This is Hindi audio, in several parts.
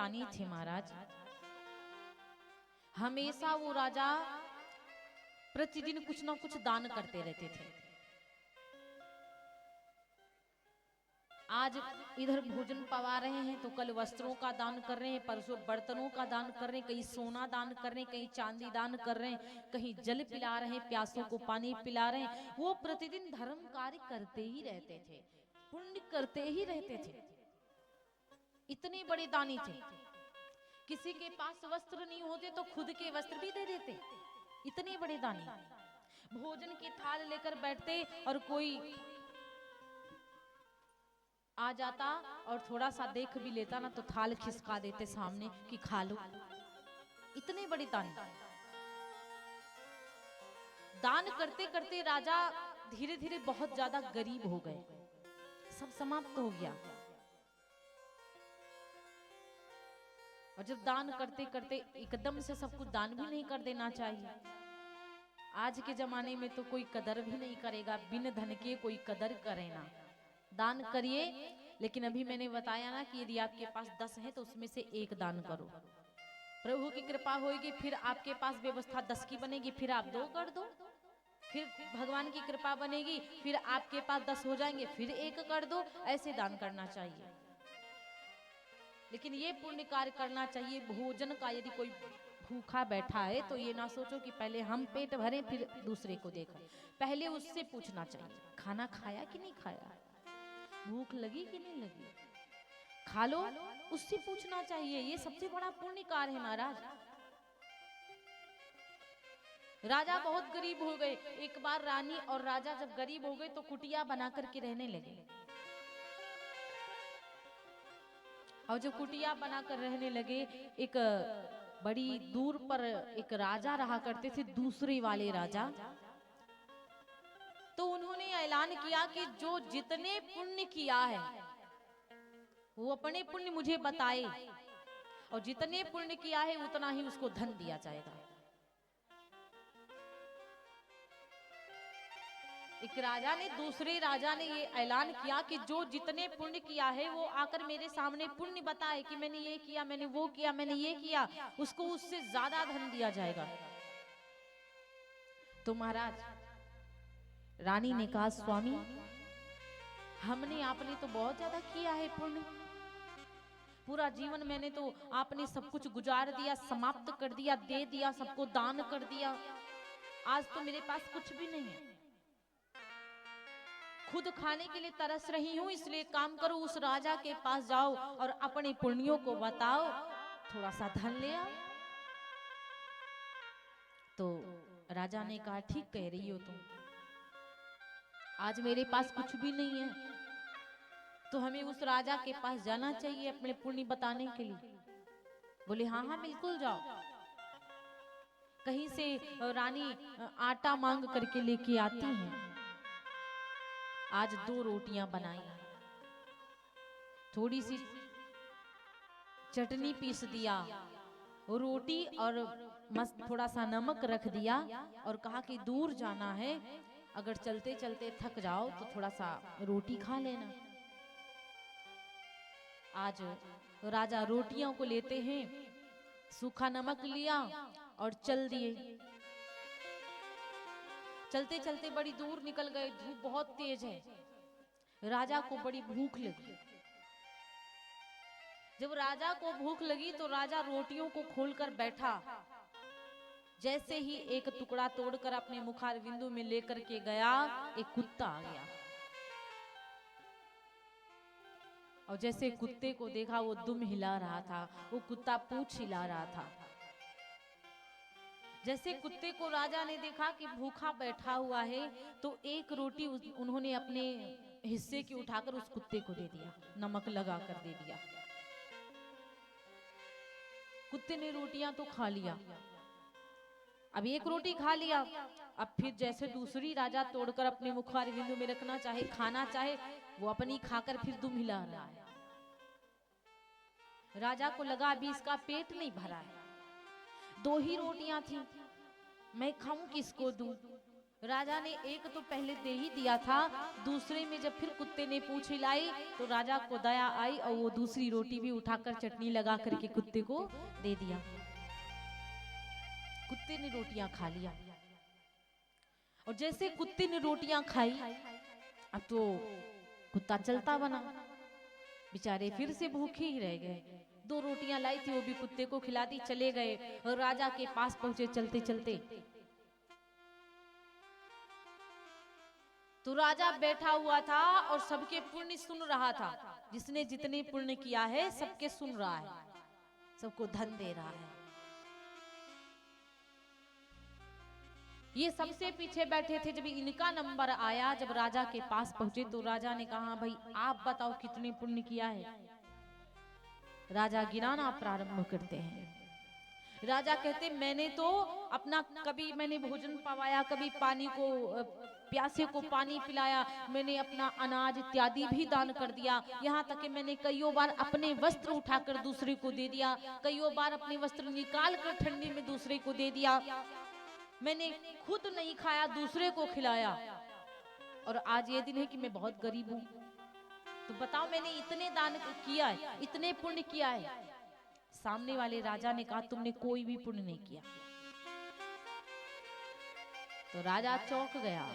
दानी थे महाराज। हमेशा वो राजा प्रतिदिन कुछ ना कुछ दान करते रहते थे। आज इधर भोजन पवा रहे हैं तो कल वस्त्रों का दान कर रहे हैं, परसों बर्तनों का दान कर रहे हैं, कहीं सोना दान कर रहे हैं, कहीं चांदी दान कर रहे हैं, कहीं जल पिला रहे हैं, प्यासों को पानी पिला रहे हैं। वो प्रतिदिन धर्म कार्य करते ही रहते थे, पुण्य करते ही रहते थे। इतने बड़े दानी थे। किसी के पास वस्त्र नहीं होते तो खुद के वस्त्र भी दे देते, इतने बड़े दानी। भोजन की थाल लेकर बैठते और कोई आ जाता और थोड़ा सा देख भी लेता ना तो थाल खिसका देते सामने कि खा लो। इतने बड़े दानी। दान करते करते राजा धीरे धीरे बहुत ज्यादा गरीब हो गए, सब समाप्त हो गया। और जब दान करते करते एकदम से सब कुछ दान भी नहीं कर देना चाहिए। आज के जमाने में तो कोई कदर भी नहीं करेगा, बिन धन के कोई कदर करे ना। दान करिए, लेकिन अभी मैंने बताया ना कि यदि आपके पास 10 है तो उसमें से 1 दान करो। प्रभु की कृपा होगी, फिर आपके पास व्यवस्था 10 की बनेगी, फिर आप 2 कर दो। फिर भगवान की कृपा बनेगी, फिर आपके पास 10 हो जाएंगे, फिर 1 कर दो। ऐसे दान करना चाहिए। लेकिन ये पुण्य कार्य करना चाहिए। भोजन का यदि कोई भूखा बैठा है तो ये ना सोचो कि पहले हम पेट भरें फिर दूसरे को देखें। पहले उससे पूछना चाहिए खाना खाया कि नहीं खाया, भूख लगी कि नहीं लगी, खा लो, उससे पूछना चाहिए। ये सबसे बड़ा पुण्य कार्य है महाराज। राजा बहुत गरीब हो गए। एक बार रानी और राजा जब गरीब हो गए तो कुटिया बना करके रहने लगे। और जो कुटिया बनाकर रहने लगे, एक बड़ी दूर पर एक राजा रहा करते थे, दूसरे वाले राजा। तो उन्होंने ऐलान किया कि जो जितने पुण्य किया है वो अपने पुण्य मुझे बताए, और जितने पुण्य किया है उतना ही उसको धन दिया जाएगा। एक राजा ने दूसरे राजा ने ये ऐलान किया कि जो जितने पुण्य किया है वो आकर मेरे सामने पुण्य बताए कि मैंने ये किया, मैंने वो किया, मैंने ये किया, उसको उससे ज्यादा धन दिया जाएगा। तो महाराज रानी ने कहा, स्वामी हमने आपने तो बहुत ज्यादा किया है पुण्य, पूरा जीवन मैंने तो आपने सब कुछ गुजार दिया, समाप्त कर दिया, दे दिया, सबको दान कर दिया। आज तो मेरे पास कुछ भी नहीं है, खुद खाने के लिए तरस रही हूं। इसलिए काम करो, उस राजा के पास जाओ और अपने पुण्यों को बताओ, थोड़ा सा धन ले आओ। तो राजा ने कहा, ठीक कह रही हो तुम, आज मेरे पास कुछ भी नहीं है, तो हमें उस राजा के पास जाना चाहिए अपने पुण्य बताने के लिए। बोले हाँ हाँ बिल्कुल जाओ। कहीं से रानी आटा मांग करके लेके आती हैं। आज 2 रोटियां बनाई, थोड़ी सी चटनी पीस दिया, रोटी और मस्त थोड़ा सा नमक रख दिया, और कहा कि दूर जाना है, अगर चलते चलते थक जाओ तो थोड़ा सा रोटी खा लेना। आज राजा रोटियों को लेते हैं, सूखा नमक लिया और चल दिए। चलते चलते बड़ी दूर निकल गए, धूप बहुत तेज है, राजा को बड़ी भूख लगी। जब राजा को भूख लगी तो राजा रोटियों को खोलकर बैठा। जैसे ही एक टुकड़ा तोड़कर अपने मुखार बिंदु में लेकर के गया, एक कुत्ता आ गया, और जैसे कुत्ते को देखा वो दुम हिला रहा था, वो कुत्ता पूंछ हिला रहा था। जैसे कुत्ते को राजा ने देखा कि भूखा बैठा हुआ है, तो एक रोटी उन्होंने अपने हिस्से की उठाकर उस कुत्ते को दे दिया, नमक लगा कर दे दिया। कुत्ते ने रोटियां तो खा लिया, अब एक रोटी खा लिया, अब फिर जैसे दूसरी राजा तोड़कर अपने मुखार बिंदु में रखना चाहे, खाना चाहे, वो अपनी खाकर फिर दुम हिला रहा है। राजा को लगा अभी इसका पेट नहीं भरा है, 2 ही रोटियां थी, मैं खाऊं किसको दूं। राजा ने एक तो पहले दे ही दिया था, दूसरे में जब फिर कुत्ते ने पूंछ हिलाई तो राजा को दया आई और वो दूसरी रोटी भी उठाकर चटनी लगा करके कुत्ते को दे दिया। कुत्ते ने रोटियां खा लिया और जैसे कुत्ते ने रोटियां खाई अब तो कुत्ता चलता बना, बेचारे फिर से भूखे ही रह गए। 2 रोटियां लाई थी वो भी कुत्ते को खिला दी, चले गए और राजा के पास पहुंचे चलते चलते। तो राजा बैठा हुआ था और सबके पुण्य सुन रहा था, जिसने जितने पुण्य किया है सबके सुन रहा है, सबको धन दे रहा है। ये सबसे पीछे बैठे थे। जब इनका नंबर आया, जब राजा के पास पहुंचे तो राजा ने कहा भाई आप बताओ कितने पुण्य किया है। राजा गिनाना प्रारंभ करते हैं। राजा कहते मैंने तो अपना कभी मैंने भोजन पवाया, कभी पानी को प्यासे को पानी पिलाया, मैंने अपना अनाज इत्यादि भी दान कर दिया, यहाँ तक कि मैंने कईयों बार अपने वस्त्र उठाकर दूसरे को दे दिया, कईयों बार अपने वस्त्र निकाल कर ठंडी में दूसरे को दे दिया, मैंने खुद नहीं खाया दूसरे को खिलाया। और आज ये दिन है कि मैं बहुत गरीब हूं, तो बताओ मैंने इतने दान किया है, इतने पुण्य किया है। सामने वाले राजा ने कहा तुमने कोई भी पुण्य नहीं किया। तो राजा चौंक गया।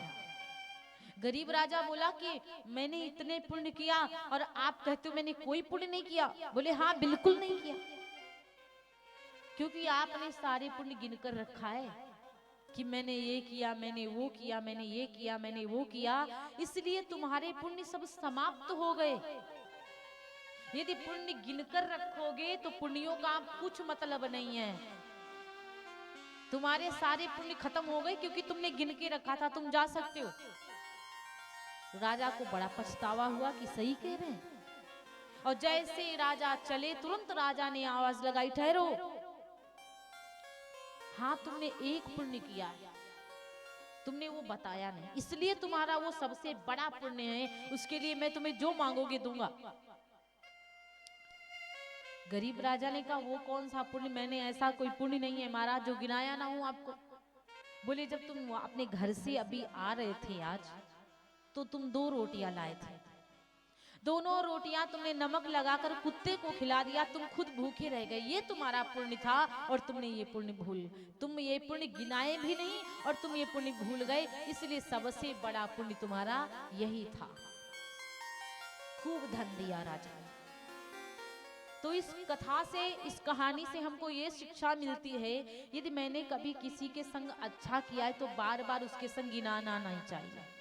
गरीब राजा बोला कि मैंने इतने पुण्य किया और आप कहते हो मैंने कोई पुण्य नहीं किया। बोले हाँ बिल्कुल नहीं किया, क्योंकि आपने सारे पुण्य गिनकर रखा है कि मैंने ये किया, मैंने वो किया, मैंने ये किया, मैंने वो किया, इसलिए तुम्हारे पुण्य सब समाप्त हो गए। यदि पुण्य गिनकर रखोगे तो पुण्यों का कुछ मतलब नहीं है, तुम्हारे सारे पुण्य खत्म हो गए क्योंकि तुमने गिन के रखा था, तुम जा सकते हो। राजा को बड़ा पछतावा हुआ कि सही कह रहे हैं। और जैसे राजा चले तुरंत राजा ने आवाज लगाई ठहरो, हाँ तुमने एक पुण्य किया है, तुमने वो बताया नहीं, इसलिए तुम्हारा वो सबसे बड़ा पुण्य है, उसके लिए मैं तुम्हें जो मांगोगे दूंगा। गरीब राजा ने कहा वो कौन सा पुण्य, मैंने ऐसा कोई पुण्य नहीं है महाराज जो गिनाया ना हूं आपको। बोले जब तुम अपने घर से अभी आ रहे थे आज, तो तुम 2 रोटियां लाए थे, दोनों रोटियां तुमने नमक लगाकर कुत्ते को खिला दिया, तुम खुद भूखे रह गए, ये तुम्हारा पुण्य था। और तुमने ये पुण्य तुम ये पुण्य गिनाए भी नहीं और तुम ये पुण्य भूल गए, इसलिए सबसे बड़ा पुण्य तुम्हारा यही था। खूब धन दिया राजा ने। तो इस कथा से, इस कहानी से हमको ये शिक्षा मिलती है, यदि मैंने कभी किसी के संग अच्छा किया है तो बार बार उसके संग गिनाना नहीं चाहिए।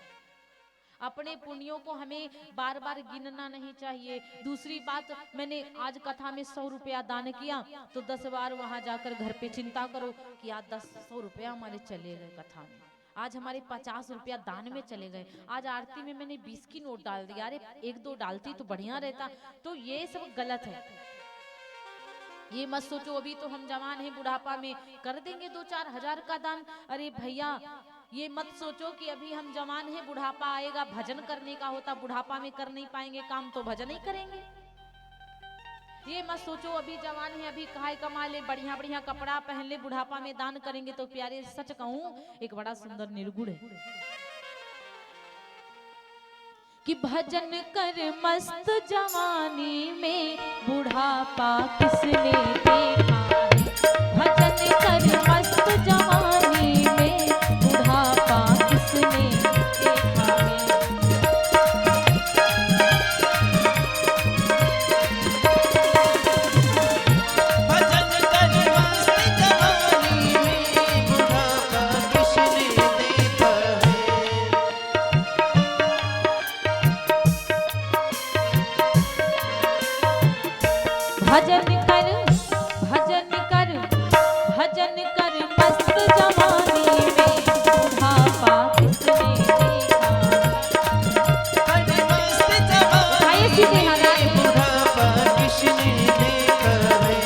अपने पुण्यों को हमें बार बार गिनना नहीं चाहिए। दूसरी बात, मैंने आज कथा में 100 रुपया दान किया तो 10 बार वहां जाकर घर पे चिंता करो कि आज 100 रुपया हमारे चले गए कथा में, आज हमारे 50 रुपया दान में चले गए, आज आरती में मैंने 20 की नोट डाल दिया, अरे 1-2 डालती तो बढ़िया रहता। तो ये सब गलत है। ये मत सोचो अभी तो हम जवान हैं, बुढ़ापा में कर देंगे 2-4 हजार का दान। अरे भैया ये मत सोचो कि अभी हम जवान हैं, बुढ़ापा आएगा भजन करने का होता, बुढ़ापा में कर नहीं पाएंगे काम तो भजन ही करेंगे। ये मत सोचो अभी जवान है, अभी खाए कमा ले, बढ़िया बढ़िया कपड़ा पहन ले, बुढ़ापा में दान करेंगे तो प्यारे सच कहूं एक बड़ा सुंदर निर्गुण है कि भजन कर मस्त जवानी में बुढ़ापा किसने देखा है। भजन कर मस्त जवानी में बुढ़ापा किसने देखा है। भजन कर मस्त जवानी में बुढ़ापा किसने देखा है। भजन कर भजन कर मस्त जवानी में बुढ़ापा किसने देखा। कर मस्त जवानी में बुढ़ापा किसने देखा है।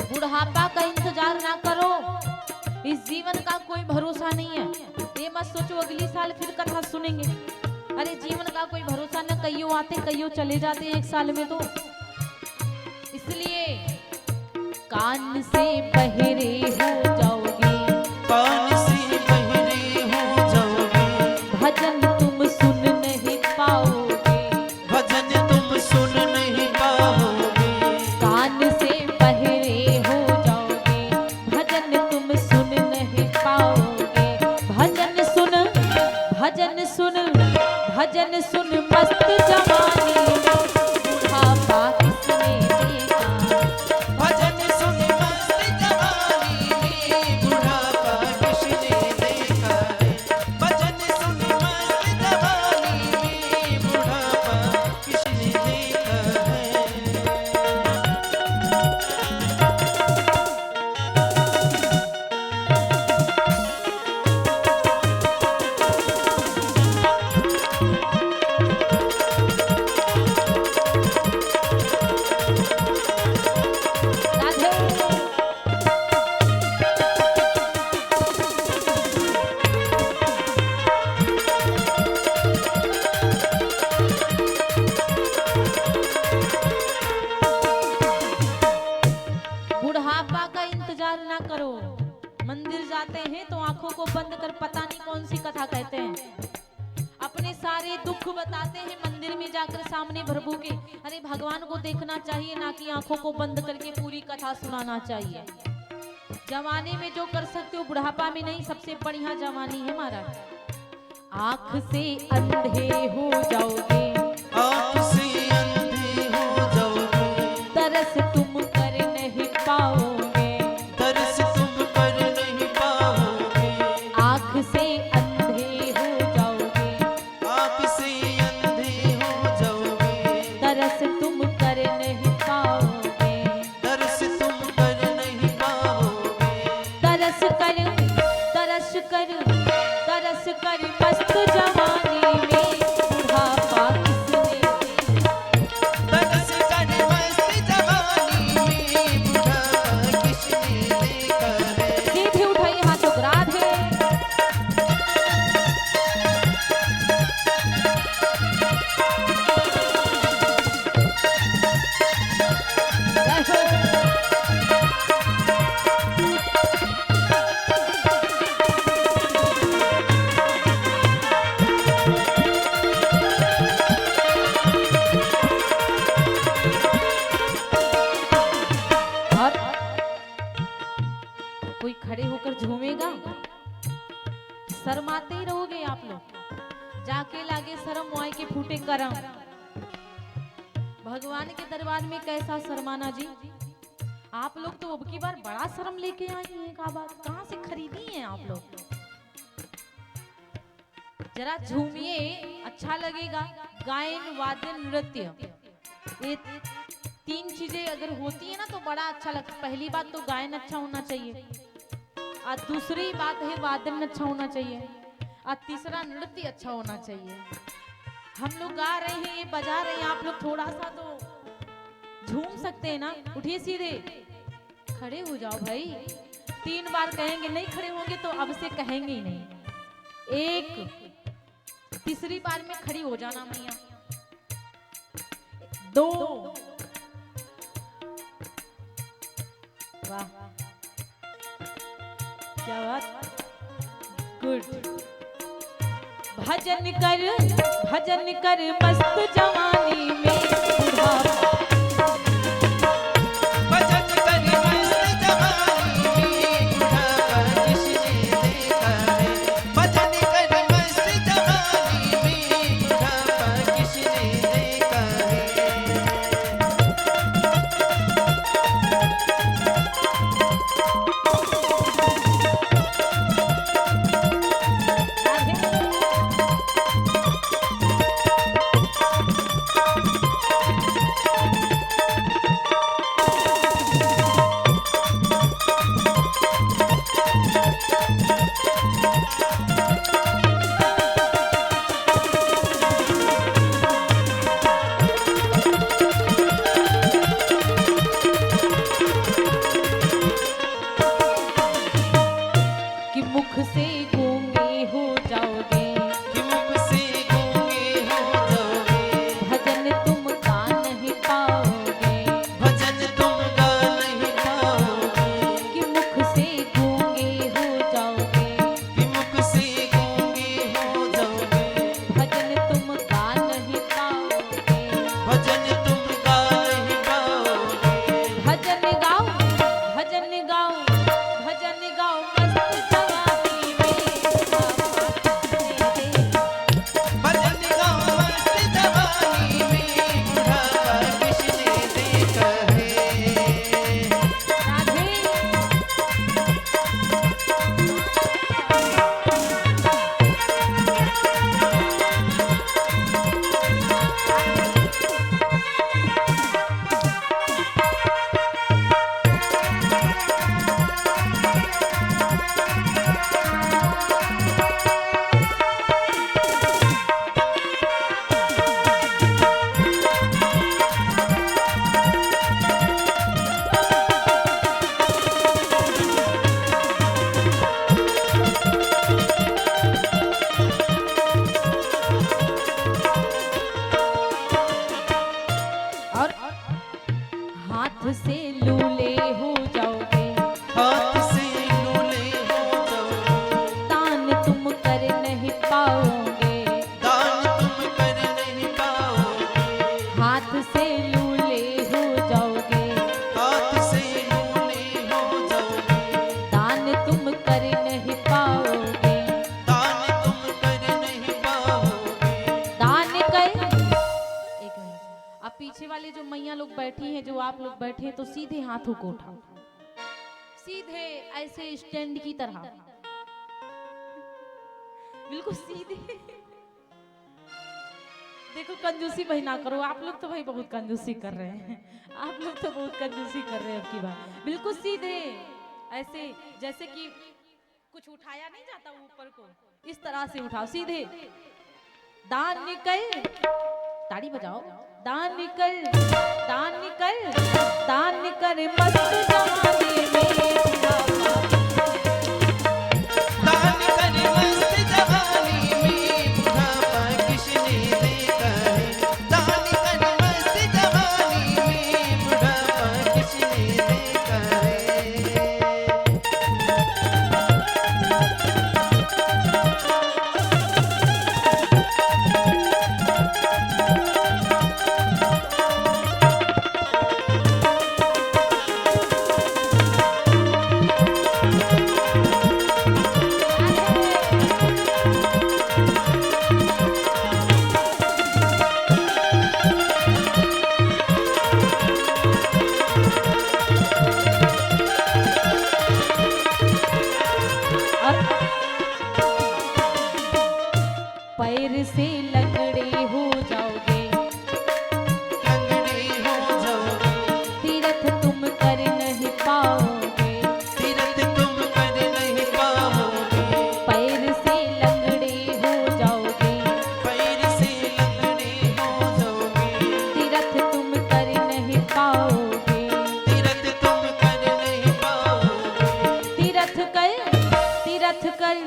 बुढ़ापा का इंतजार ना करो, इस जीवन का कोई भरोसा नहीं है। ये मत सोचो अगली साल फिर कथा सुनेंगे, अरे जीवन का कोई भरोसा न, कईयों आते कईयों चले जाते हैं एक साल में। तो इसलिए कान से बहरे हो जाओगे, कान से बहरे हो जाओगे, भजन तुम सुन नहीं पाओगे, भजन तुम सुन नहीं पाओगे। कान से बहरे हो जाओगे, भजन तुम सुन नहीं पाओगे। भजन सुन, भजन सुन, भजन सुन मस्त जवानी में, बुढ़ापा किसने देखा। भजन सुन मस्त जवानी में, बुढ़ापा किसने देखा है। भजन सुन मस्त जवानी में, बुढ़ापा किसने देखा है। राधे। बुढ़ापा का इंतजार ना करो, मंदिर जाते हैं तो आंखों को बंद कर पता नहीं कौन सी कथा कहते हैं, अपने सारे दुख बताते हैं मंदिर में जाकर सामने प्रभु के। अरे भगवान को देखना चाहिए, ना कि आंखों को बंद करके पूरी कथा सुनाना चाहिए। जवानी में जो कर सकते हो बुढ़ापा में नहीं, सबसे बढ़िया जवानी है महाराज। आंख से अंधे हो जाओगे, आँख से अंधे हो जाओगे, तरस तुम कर नहीं पाओगे। तरस तुम कर नहीं पाओगे। आंख से अंधे हो जाओगे, आँख से अंधे हो जाओगे, तरस तुम कर नहीं पाओगे। तरस तुम कर नहीं पाओगे। तरस कर, तरस कर, तरस कर मस्त जवानी में, बुढ़ापा किसने देखा। तरस कर मस्त जवानी में, बुढ़ापा किसने देखा है। सीधे उठाइए हाथों को, राधे। जय हो। और कोई खड़े होकर झूमेगा, शर्माते ही रहोगे आप लोग। जाके लागे शर्म मुआई के फूटे करम। भगवान के दरबार में कैसा शर्माना जी। आप लोग तो अब की बार बड़ा शर्म लेके आई हैं। का बात कहाँ से खरीदी हैं आप लोग। जरा झूमिए, अच्छा लगेगा। गायन, वादन, नृत्य, ये तीन चीजें अगर होती है ना तो बड़ा अच्छा लगता है। पहली बात तो गायन अच्छा होना चाहिए, और दूसरी बात है वादन अच्छा होना चाहिए, और तीसरा नृत्य अच्छा होना चाहिए। हम लोग गा रहे हैं, ये बजा रहे हैं, आप लोग थोड़ा सा तो झूम सकते हैं ना। उठिए, सीधे खड़े हो जाओ भाई। 3 बार कहेंगे, नहीं खड़े होंगे तो अब से कहेंगे ही नहीं। एक, तीसरी बार में खड़ी हो जाना मैया। 2, वाह क्या बात, गुड। भजन कर मस्त जवानी में, बुढ़ापा भजन कर मस्त जवानी में, बुढ़ापा किसने देखा है। भजन कर मस्त जवानी में, बुढ़ापा किसने देखा है। राधे। तो सीधे हाथों को उठाओ, सीधे ऐसे स्टैंड की तरह, बिल्कुल सीधे। देखो कंजूसी भाई ना करो, आप लोग तो भाई बहुत कंजूसी कर रहे हैं, आप लोग तो बहुत कंजूसी कर रहे हैं अब की बात। बिल्कुल सीधे ऐसे, जैसे कि कुछ उठाया नहीं जाता ऊपर को, इस तरह से उठाओ सीधे। दान निकल, ताड़ी बजाओ। दान निकल, दान निकल, दान निकल मस्त जवानी में बुढ़ापा। दान कर मस्त जवानी में बुढ़ापा किसने देखा है। दान कर मस्त जवानी में बुढ़ापा किसने देखा है। पैर से लंगड़े हो जाओगे, लंगड़े हो जाओगे, तीरथ तुम कर नहीं पाओगे। तीरथ तुम कर नहीं पाओगे। पैर से लंगड़े हो जाओगे, पैर से लंगड़े हो जाओगे, तीरथ तुम कर नहीं पाओगे। तीरथ तुम कर नहीं पाओगे। तीरथ कर, तीरथ कर,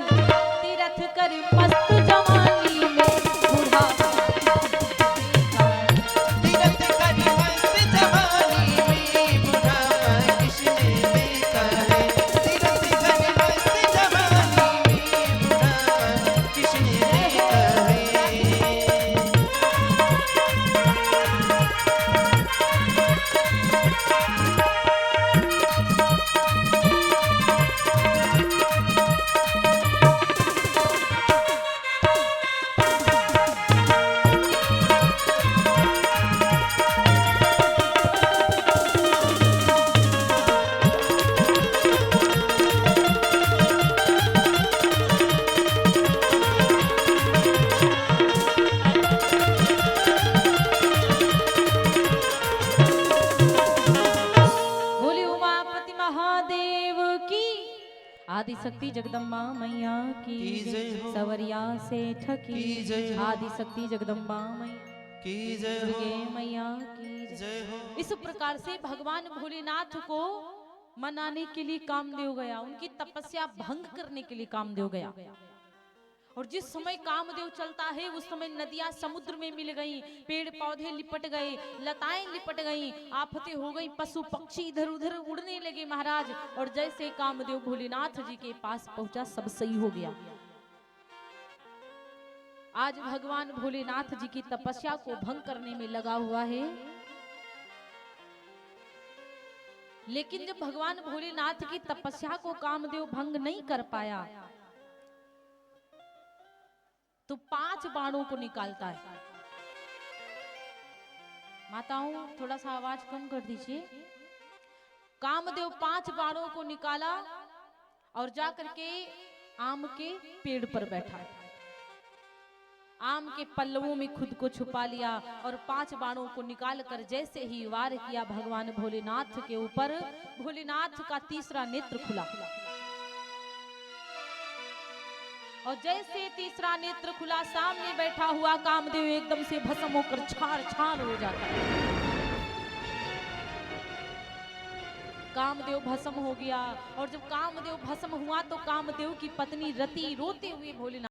तीरथ कर मस्त जवानी में बुढ़ापा। तीरथ कर मस्त जवानी में बुढ़ापा किसने देखा है। तीरथ कर मस्त जवानी में बुढ़ापा किसने देखा है। बोले उमापति महादेव की, आदि शक्ति जगदम्बा मैया की की जय हो। सवरिया सेठ की की जय हो। आदि शक्ति जगदम्बा मैया की जय हो। दुर्गे मैया की जय। जय हो। इस प्रकार से भगवान भोलेनाथ को मनाने के लिए कामदेव गया, उनकी तपस्या भंग करने के लिए कामदेव गया। और जिस समय कामदेव चलता है उस समय नदियां समुद्र में मिल गई, पेड़ पौधे लिपट गए, लताएं लिपट गई, आफतें हो गई, पशु पक्षी इधर उधर उड़ने लगे महाराज। और जैसे कामदेव भोलेनाथ जी के पास पहुंचा सब सही हो गया। आज भगवान भोलेनाथ जी की तपस्या को भंग करने में लगा हुआ है। लेकिन जब भगवान भोलेनाथ की तपस्या को कामदेव भंग नहीं कर पाया तो 5 बाणों को निकालता है। माताओं थोड़ा सा आवाज कम कर दीजिए। कामदेव 5 बाणों को निकाला और जाकर के आम के पेड़ पर बैठा, आम के पल्लवों में खुद को छुपा लिया और 5 बाणों को निकाल कर जैसे ही वार किया भगवान भोलेनाथ के ऊपर, भोलेनाथ का तीसरा नेत्र खुला। और जैसे तीसरा नेत्र खुला, सामने बैठा हुआ कामदेव एकदम से भस्म होकर छार छार हो जाता है। कामदेव भस्म हो गया। और जब कामदेव भस्म हुआ तो कामदेव की पत्नी रति रोते हुए भोलेनाथ